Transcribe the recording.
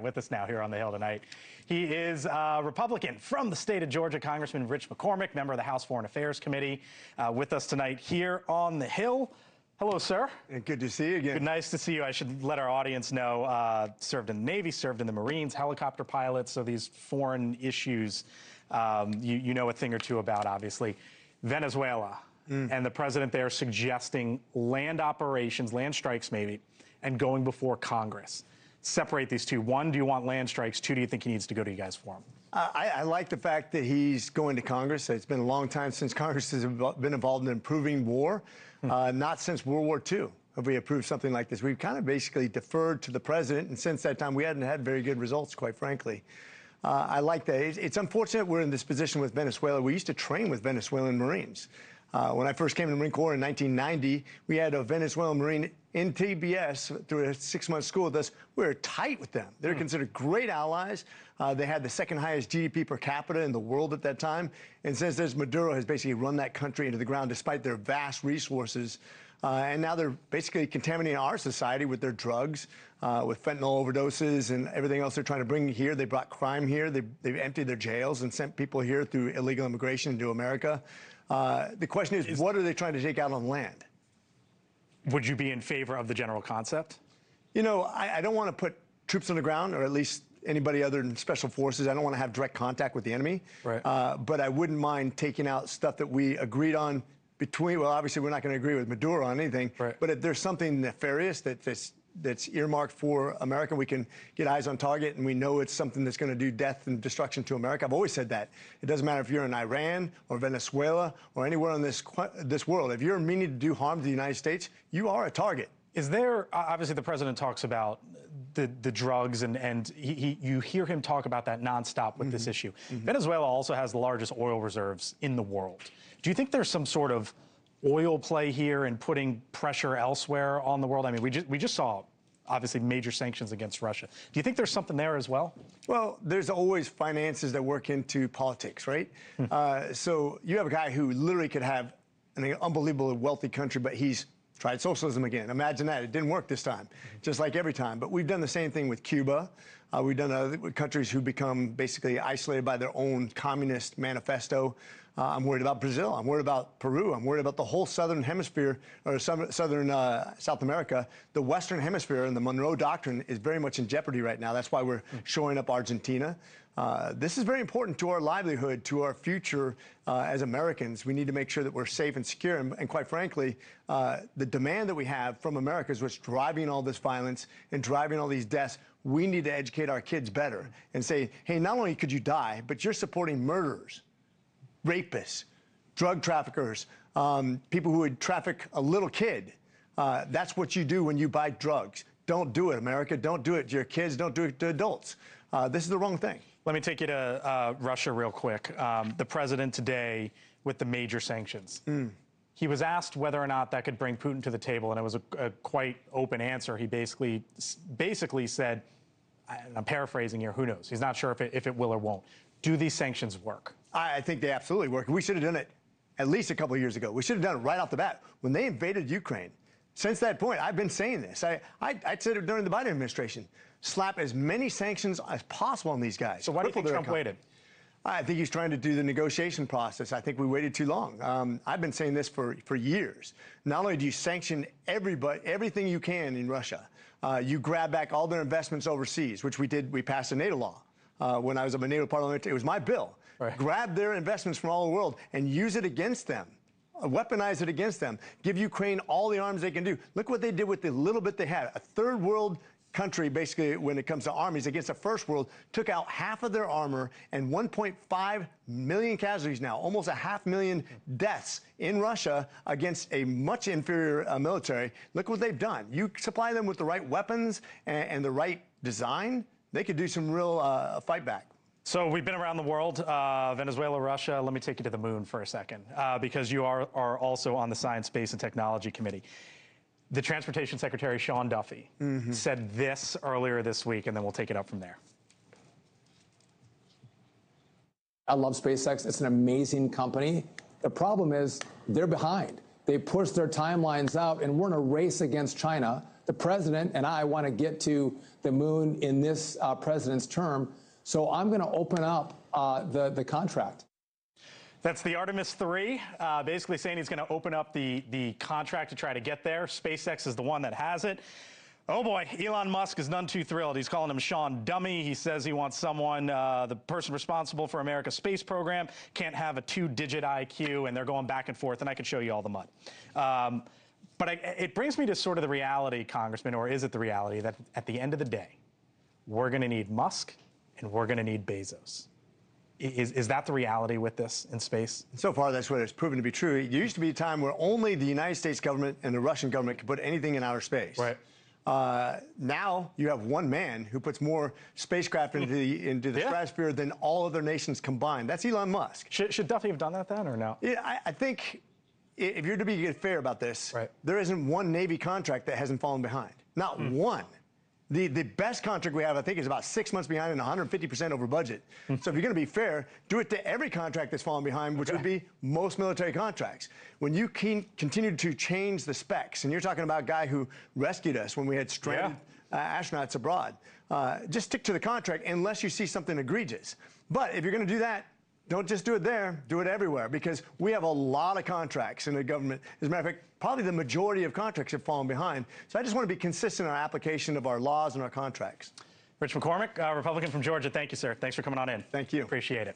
with us now here on the Hill tonight. He is a Republican from the state of Georgia, Congressman Rich McCormick, member of the House Foreign Affairs Committee, with us tonight here on the Hill. Hello, sir. And good to see you again. Good, nice to see you. I should let our audience know, served in the Navy, served in the Marines, helicopter pilot, so these foreign issues you know a thing or two about, obviously. Venezuela and the president there suggesting land operations, land strikes maybe, and going before Congress. Separate these two. One, do you want land strikes? Two, do you think he needs to go to you guys for them? I like the fact that he's going to Congress. It's been a long time since Congress has been involved in improving war. Not since World War II have we approved something like this. We've kind of basically deferred to the president, and since that time, we hadn't had very good results, quite frankly. I like that. It's unfortunate we're in this position with Venezuela. We used to train with Venezuelan Marines. When I first came to the Marine Corps in 1990, we had a Venezuelan Marine in TBS through a 6-month school with us. We were tight with them. They're considered great allies. They had the second highest GDP per capita in the world at that time. And since there's Maduro has basically run that country into the ground despite their vast resources. And now they're basically contaminating our society with their drugs, with fentanyl overdoses and everything else they're trying to bring here. They brought crime here. They've emptied their jails and sent people here through illegal immigration into America. The question is, what are they trying to take out on land? Would you be in favor of the general concept? You know, I don't want to put troops on the ground, or at least anybody other than special forces. I don't want to have direct contact with the enemy. Right. But I wouldn't mind taking out stuff that we agreed on between, well, obviously we're not going to agree with Maduro on anything, right. But if there's something nefarious that's earmarked for America, we can get eyes on target, and we know it's something that's going to do death and destruction to America. I've always said that. It doesn't matter if you're in Iran or Venezuela or anywhere on this world. If you're meaning to do harm to the United States, you are a target. Is there, obviously the president talks about the drugs, and you hear him talk about that nonstop with this issue. Venezuela also has the largest oil reserves in the world. Do you think there's some sort of oil play here and putting pressure elsewhere on the world? I mean, we just saw, obviously, major sanctions against Russia. Do you think there's something there as well? Well, there's always finances that work into politics, right? So you have a guy who literally could have an unbelievably wealthy country, but he's tried socialism again. Imagine that. It didn't work this time, just like every time. But we've done the same thing with Cuba. We've done other countries who become basically isolated by their own communist manifesto. I'm worried about Brazil. I'm worried about Peru. I'm worried about the whole southern hemisphere, or southern South America. The Western Hemisphere and the Monroe Doctrine is very much in jeopardy right now. That's why we're shoring up Argentina. This is very important to our livelihood, to our future as Americans. We need to make sure that we're safe and secure. And quite frankly, the demand that we have from America is what's driving all this violence and driving all these deaths. We need to educate our kids better and say, hey, not only could you die, but you're supporting murderers, rapists, drug traffickers, people who would traffic a little kid. That's what you do when you buy drugs. Don't do it, America. Don't do it to your kids. Don't do it to adults. This is the wrong thing. Let me take you to Russia real quick. The president today with the major sanctions. He was asked whether or not that could bring Putin to the table, and it was a quite open answer. He basically said, and I'm paraphrasing here, who knows? He's not sure if it will or won't. Do these sanctions work? I think they absolutely work. We should have done it at least a couple of years ago. We should have done it right off the bat when they invaded Ukraine. Since that point, I've been saying this. I said it during the Biden administration. Slap as many sanctions as possible on these guys. So why do you think Trump waited? I think he's trying to do the negotiation process. I think we waited too long. I've been saying this for years. Not only do you sanction everything you can in Russia, you grab back all their investments overseas, which we did. We passed a NATO law. When I was a NATO parliamentarian, it was my bill. Right. Grab their investments from all over the world and use it against them. Weaponize it against them. Give Ukraine all the arms they can do. Look what they did with the little bit they had. A third world country, basically, when it comes to armies against the first world, took out half of their armor, and 1.5 million casualties now, almost 500,000 deaths in Russia against a much inferior military. Look what they've done. You supply them with the right weapons and the right design, they could do some real fight back. So we've been around the world, Venezuela, Russia. Let me take you to the moon for a second, because you are also on the Science, Space, and Technology Committee. The Transportation Secretary, Sean Duffy, said this earlier this week, and then we'll take it up from there. I love SpaceX. It's an amazing company. The problem is they're behind. They push their timelines out, and we're in a race against China The president and I want to get to the moon in this president's term, so I'm going to open up the contract. That's the Artemis 3, basically saying he's going to open up the contract to try to get there. SpaceX is the one that has it. Oh boy, Elon Musk is none too thrilled. He's calling him Sean Dummy. He says he wants someone, the person responsible for America's space program, can't have a 2-digit IQ, and they're going back and forth, and I can show you all the mud. But it brings me to sort of the reality, Congressman, or is it the reality, that at the end of the day, we're going to need Musk and we're going to need Bezos. Is that the reality with this in space? So far, that's what it's proven to be true. It used to be a time where only the United States government and the Russian government could put anything in outer space. Right. Now you have one man who puts more spacecraft into the stratosphere than all other nations combined. That's Elon Musk. Should Duffy have done that then, or no? Yeah, I think if you're to be fair about this, right, there isn't one Navy contract that hasn't fallen behind. Not one. The best contract we have, I think, is about 6 months behind and 150% over budget. So if you're going to be fair, do it to every contract that's fallen behind, which would be most military contracts. When you continue to change the specs, and you're talking about a guy who rescued us when we had stranded astronauts abroad, just stick to the contract unless you see something egregious. But if you're going to do that, don't just do it there, do it everywhere, because we have a lot of contracts in the government. As a matter of fact, probably the majority of contracts have fallen behind. So I just want to be consistent in our application of our laws and our contracts. Rich McCormick, Republican from Georgia, thank you, sir. Thanks for coming on in. Thank you. Appreciate it.